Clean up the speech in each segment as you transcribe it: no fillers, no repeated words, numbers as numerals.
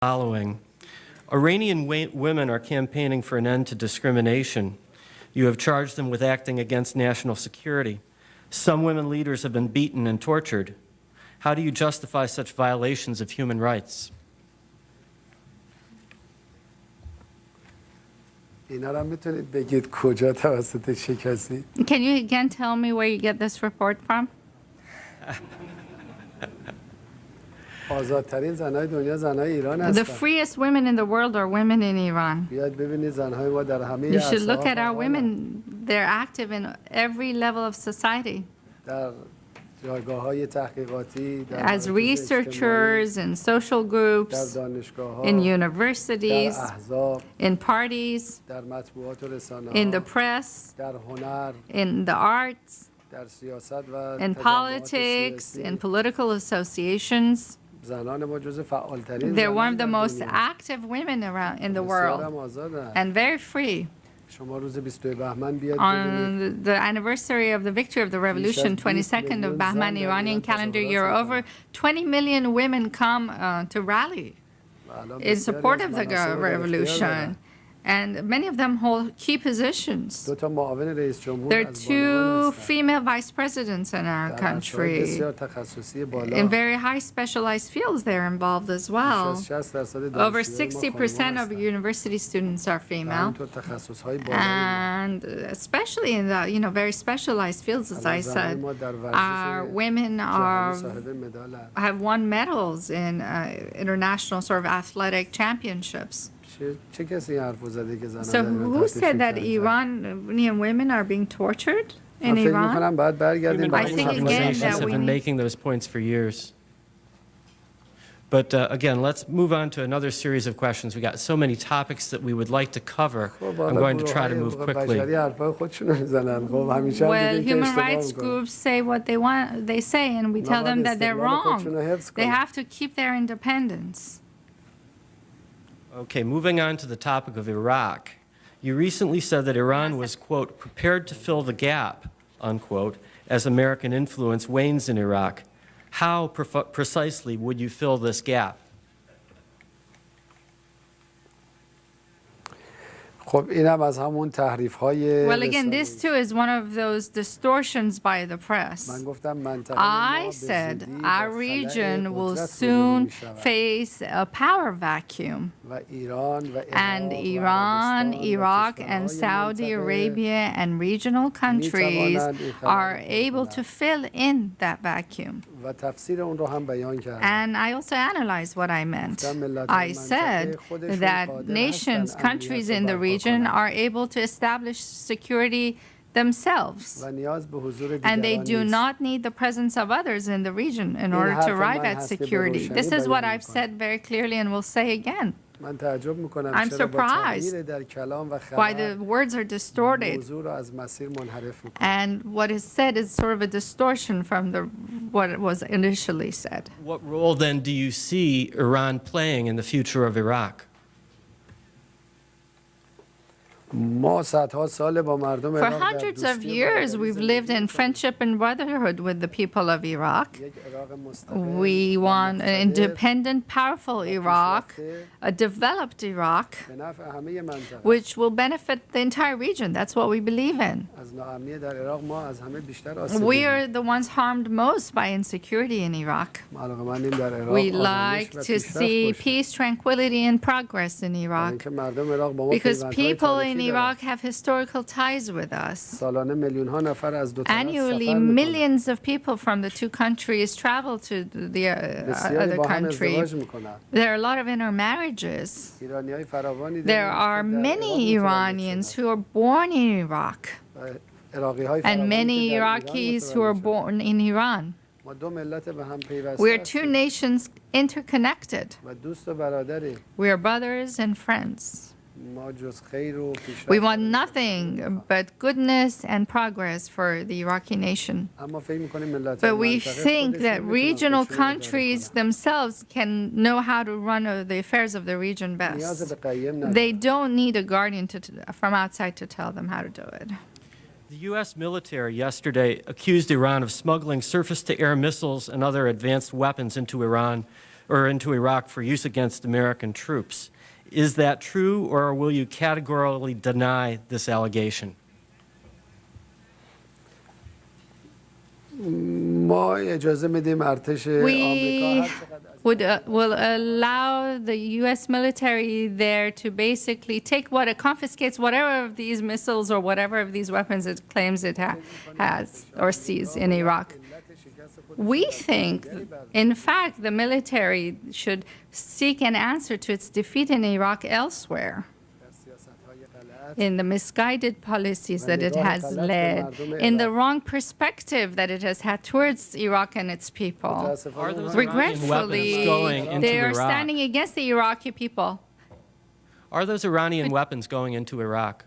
following. Iranian women are campaigning for an end to discrimination. You have charged them with acting against national security. Some women leaders have been beaten and tortured. How do you justify such violations of human rights? Can you again tell me where you get this report from? The freest women in the world are women in Iran. You should look at our women. They're active in every level of society. As researchers in social groups, in universities, in parties, in the press, in the arts, in politics, in political associations. They're one of the most active women around in the world and very free. On the anniversary of the victory of the revolution, 22nd of Bahman, Iranian calendar year, over 20 million women come to rally in support of the revolution. And many of them hold key positions. There are 2 female vice presidents in our country. In very high specialized fields, they're involved as well. Over 60% of university students are female. And especially in the very specialized fields, as I said, our women have won medals in international sort of athletic championships. So who said that Iranian women are being tortured in Iran? I think again that have been making those points for years. But again, let's move on to another series of questions. We got so many topics that we would like to cover. I'm going to try to move quickly. Well, human rights groups say what they want, they say, and we tell them that they're wrong. They have to keep their independence. Okay, moving on to the topic of Iraq. You recently said that Iran was, quote, prepared to fill the gap, unquote, as American influence wanes in Iraq. How precisely would you fill this gap? Well, again, this too is one of those distortions by the press. I said our region will soon face a power vacuum. And Iran, Iraq, and Saudi Arabia and regional countries are able to fill in that vacuum. And I also analyzed what I meant. I said that nations, countries in the region are able to establish security themselves. And they do not need the presence of others in the region in order to arrive at security. This is what I've said very clearly and will say again. I'm surprised why the words are distorted. And what is said is sort of a distortion from what was initially said. What role then do you see Iran playing in the future of Iraq? For hundreds of years, we've lived in friendship and brotherhood with the people of Iraq. We want an independent, powerful Iraq, a developed Iraq, which will benefit the entire region. That's what we believe in. We are the ones harmed most by insecurity in Iraq. We like to see peace, tranquility, and progress in Iraq because people in Iraq have historical ties with us. Annually, millions of people from the 2 countries travel to the other country. There are a lot of intermarriages. There are many Iranians who are born in Iraq and many Iraqis who are born in Iran. We are 2 nations interconnected. We are brothers and friends. We want nothing but goodness and progress for the Iraqi nation. But we think that regional countries themselves can know how to run the affairs of the region best. They don't need a guardian from outside to tell them how to do it. The U.S. military yesterday accused Iran of smuggling surface-to-air missiles and other advanced weapons into or into Iraq for use against American troops. Is that true, or will you categorically deny this allegation? We will allow the U.S. military there to basically take what it confiscates, whatever of these missiles or whatever of these weapons it claims it has or sees in Iraq. We think, in fact, the military should seek an answer to its defeat in Iraq elsewhere, in the misguided policies that it has led, in the wrong perspective that it has had towards Iraq and its people. Regretfully, they are standing against the Iraqi people. Are those Iranian weapons going into Iraq?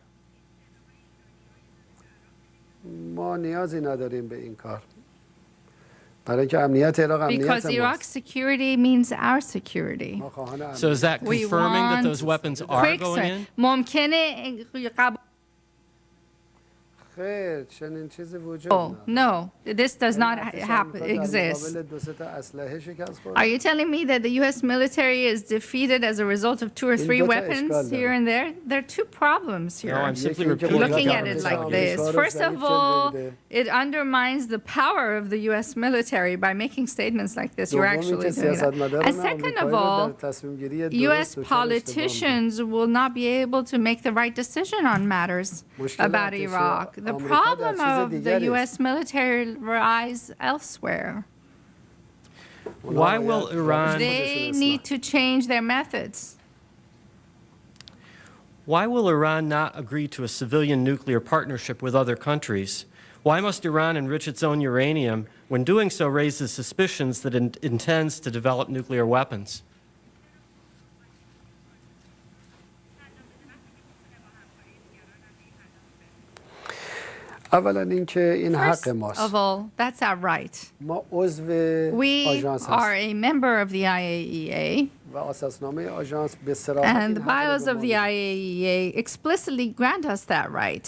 Because Iraq's security means our security. So is that confirming that those weapons are going in? Oh, no, this does not exist. Are you telling me that the U.S. military is defeated as a result of 2 or 3 weapons here and there? There are 2 problems here. No, I'm simply repeating looking at it like this. First of all, it undermines the power of the U.S. military by making statements like this. You're actually doing that. And second of all, U.S. politicians will not be able to make the right decision on matters about Iraq. The problem of the U.S. military lies elsewhere. Why will Iran... They need to change their methods. Why will Iran not agree to a civilian nuclear partnership with other countries? Why must Iran enrich its own uranium when doing so raises suspicions that it intends to develop nuclear weapons? First of all, that's our right. We are a member of the IAEA, and the bylaws of the IAEA explicitly grant us that right.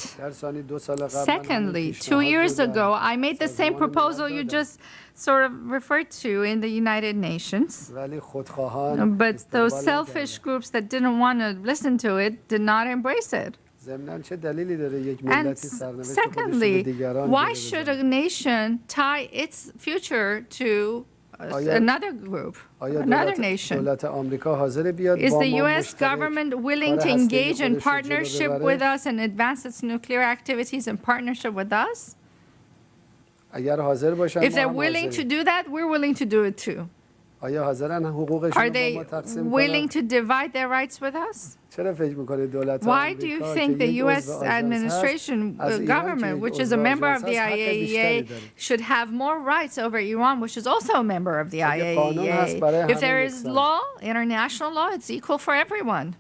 Secondly, 2 years ago, I made the same proposal you just sort of referred to in the United Nations, but those selfish groups that didn't want to listen to it did not embrace it. And secondly, why should a nation tie its future to another group, another nation? Is the U.S. government willing to engage in partnership with us and advance its nuclear activities in partnership with us? If they're willing to do that, we're willing to do it too. Are they willing to divide their rights with us? Why do you think the U.S. administration, government, which is a member of the IAEA, should have more rights over Iran, which is also a member of the IAEA? If there is law, international law, it's equal for everyone.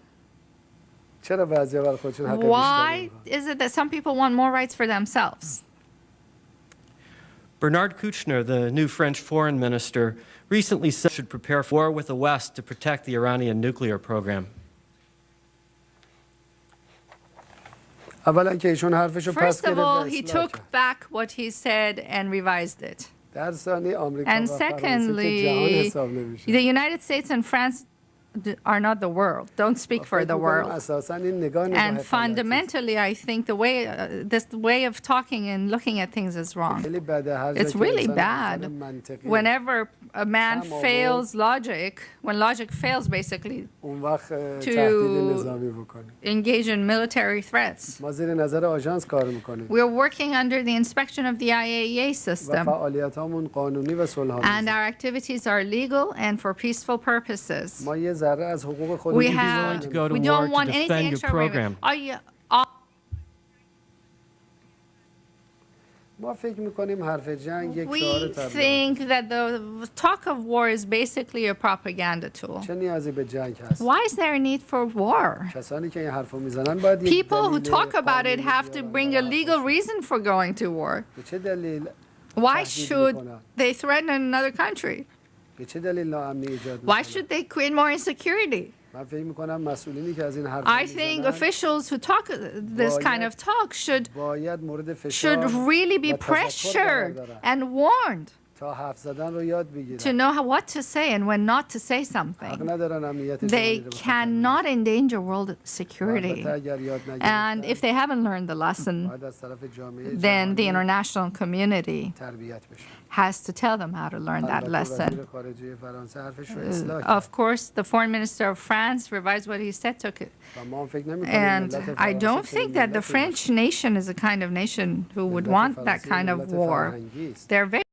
Why is it that some people want more rights for themselves? Bernard Kouchner, the new French foreign minister, recently said we should prepare for war with the West to protect the Iranian nuclear program. First of all, he took back what he said and revised it. And secondly, the United States and France are not the world. Don't speak for the world. And fundamentally, I think this way of talking and looking at things is wrong. It's really bad. Whenever a man fails logic, when logic fails, basically, to engage in military threats. We're working under the inspection of the IAEA system. And our activities are legal and for peaceful purposes. We don't want anything extra. We think that the talk of war is basically a propaganda tool. Why is there a need for war? People who talk about it have to bring a legal reason for going to war. Why should they threaten another country? Why should they create more insecurity? I think officials who talk this kind of talk should really be pressured and warned to know what to say and when not to say something. They cannot endanger world security. And if they haven't learned the lesson, then the international community has to tell them how to learn that lesson. Of course, the foreign minister of France revised what he said, took it. And I don't think that the French nation is a kind of nation who would want that kind of war. They're very